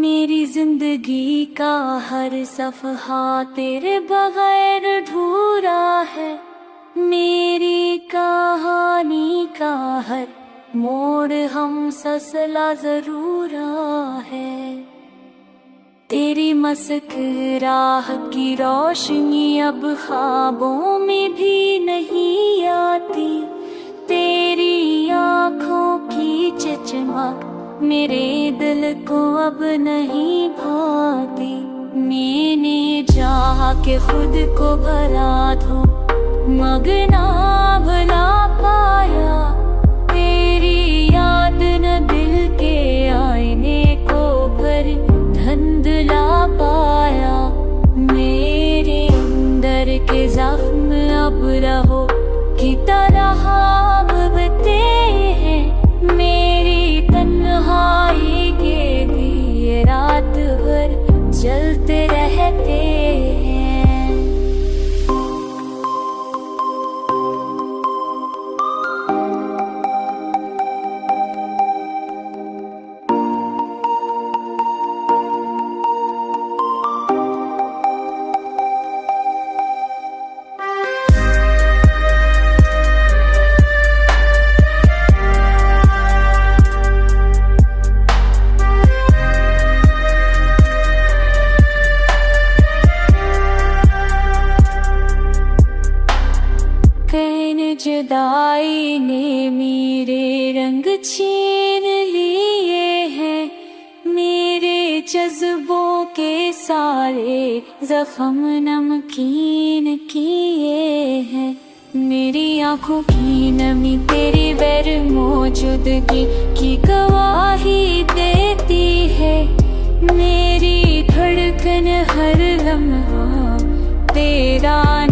मेरी जिंदगी का हर सफ़हा तेरे बगैर अधूरा है। मेरी कहानी का हर मोड़ हम ससला जरूरा है। तेरी मस्क राह की रोशनी अब ख्वाबों में भी नहीं आती। तेरी आँखों की चमक मेरे दिल को अब नहीं भाती। मैंने चाहा के खुद को भरा दूं मगर ना भुला पाया। तेरी याद न दिल के आईने को भर धुंधला पाया। मेरे अंदर के जख्म अब रहो की तरह भभते हैं। मेरी तन्हाई के दिए रात भर जलते रहते हैं। जुदाई ने मेरे रंग छीन लिए हैं। मेरे जज्बों के सारे जख्म नमकीन किए हैं। मेरी आँखों की नमी तेरी बैर मौजूदगी की गवाही देती है। मेरी धड़कन हर लम्हा तेरा